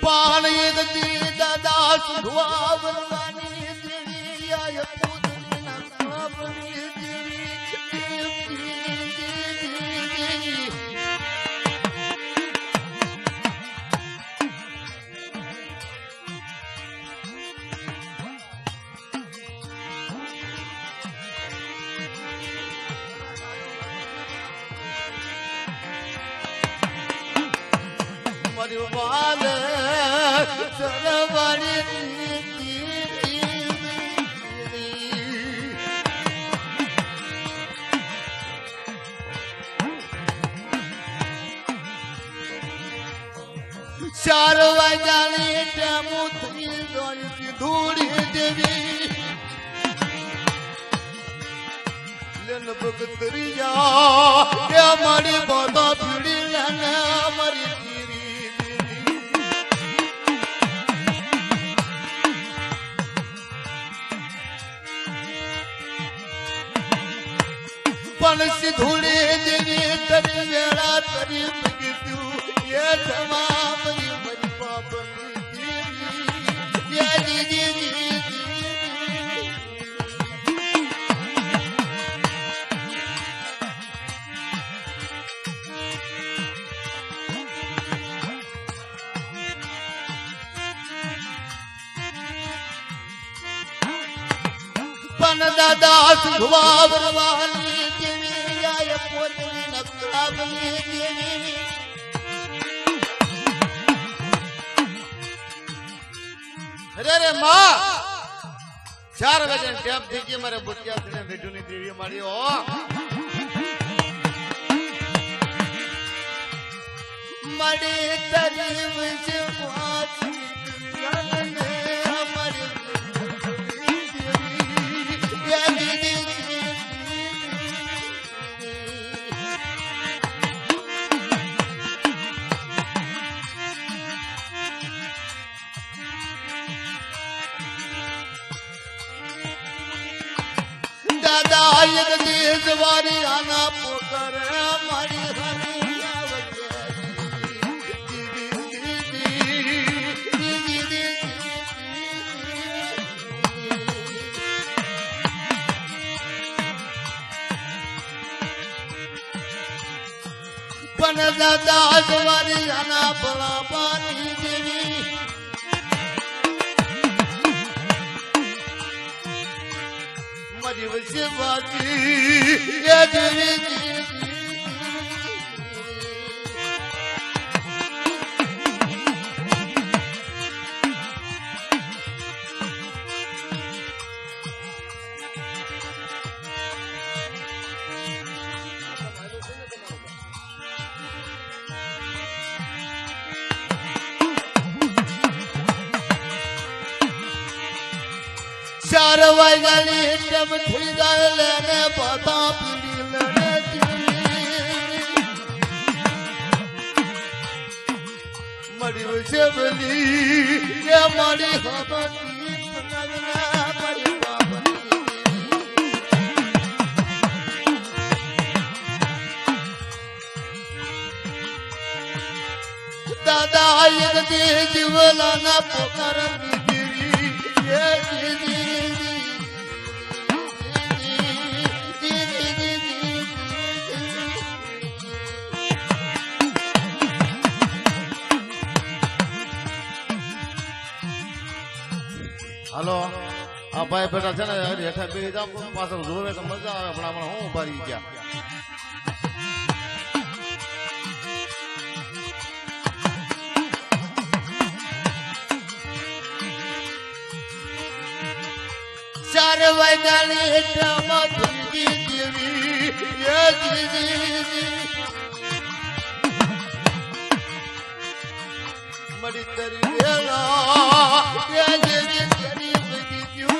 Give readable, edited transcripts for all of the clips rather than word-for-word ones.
पान एक दी दादा सुहावनी देवी आय पुतली ना सुहावनी देवी मरवाल सरवानी चार वाजाने टेमू थी दोनी धूड़ी देवी लेन बगतरिया ये हमारी बाता पीड़ी लेने हमारी पनसी धूड़े देवी तरी वेड़ा तरी बगितू ये तमाम मरी पापनी देवी ये दीदी पन दादा सुहावनी देवी आय पुतली ना सुहावनी देवी अरे माँ 4 बजे टेप देखिए मारे बुटिया से बेटूनी देवी मारी हो मड़ी तरीब से माची हमारे दादा एक देश वारी आना पुकर हमारी पन दादा वारी आना बड़ा पानी देवी मरी वैसे बाकी ये देवी चार वाजानी टेम थी जाए लेने पता पीड़ी लेने मरी वैसे बली ये मरी हमारी मरी बाबनी दादा एक दे जीवला ना पुकार देवी ये दीदी हेलो आ भाई बेटा છે ને હેઠા બેસી જાવ પાછળ જોવે તો મજા આવે પણ આપણે હું ઉભા રહી ગયા चार वाजानी હેઠામાં ધૂળકી દેવી ये दीदी मरी तेरी वेला ये देवी तेरी बगी क्यों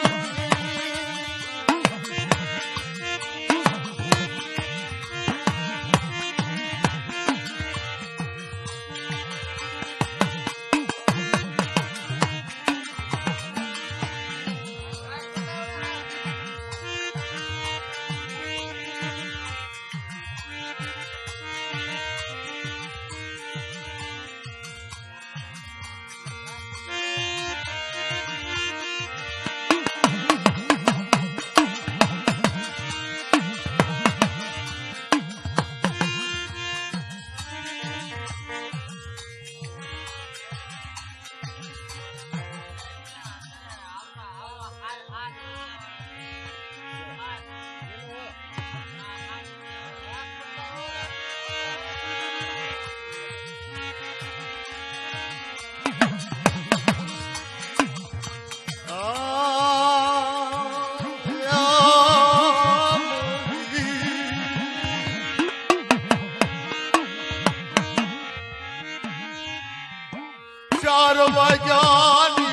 4 વાગ્યાની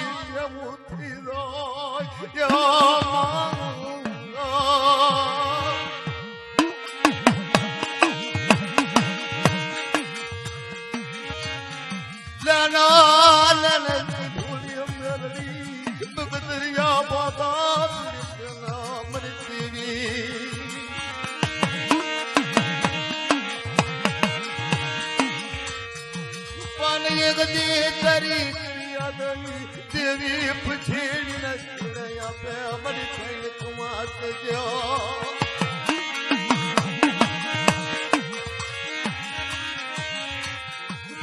જેમથી દેવી પૂછેલી નથી આપે અમારી થઈને કુમાર જો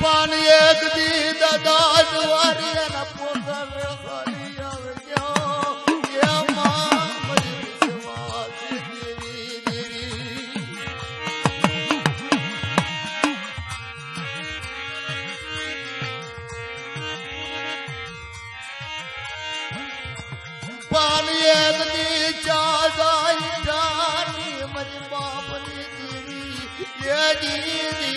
પાન એક દી દાદા જવારી અને પોતા ખાલી આવે ગયો એમાં મારી વિશ્વાસ દેવી દેવી पान एक दी चादाई जानी मरी बापनी दीवी ये दीवी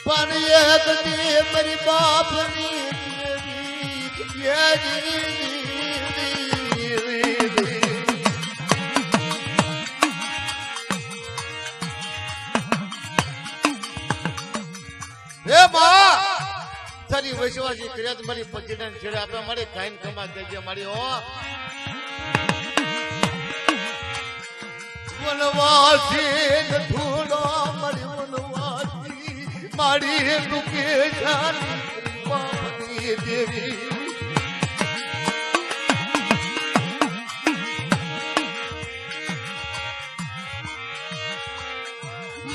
पर एक दी मेरी बापनी देवी ये हे मां તારી વૈશ્વાજી કર્યા મારી પગીને છેડે આપણે મારી ખાઈન કમા દેજે મારી હો વનવાસી ધૂળો મારી વનવાસી મારી દુખે જાની બાપની દેવી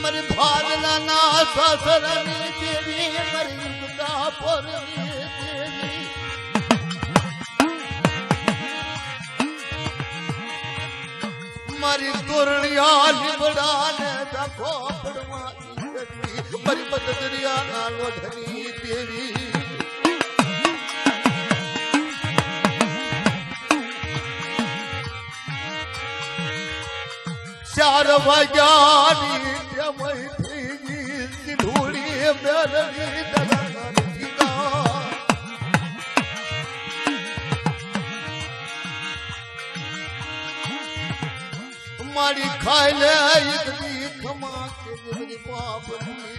મારી ભાગલા ના સસરની દેવી મારી યુગતા પોરની દેવી મારી તોરણિયા લીબડા ને ધકો પડવાની મારી બદરિયા ના લોઢની દેવી ચાર વાગ્યાની જમઈ ધૂળી મેળવી દલાના મારી ખાઈ લે એક દી ખમા કે બધી પાપની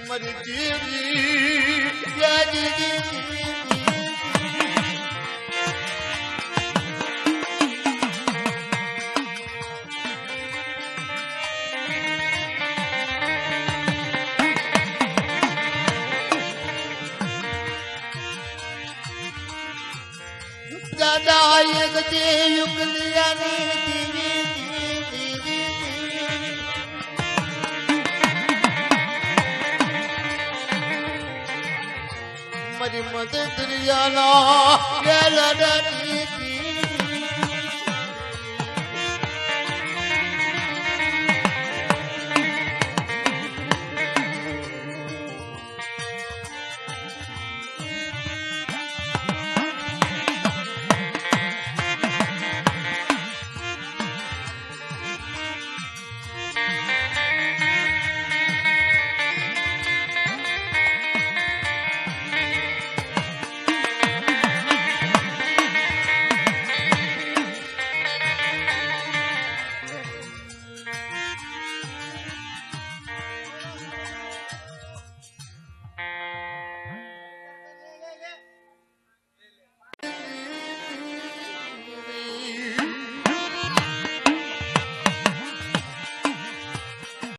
મારી દેવી દાદા એક તે યુગલિયાની મારી મદદ દરિયાના ગેલડની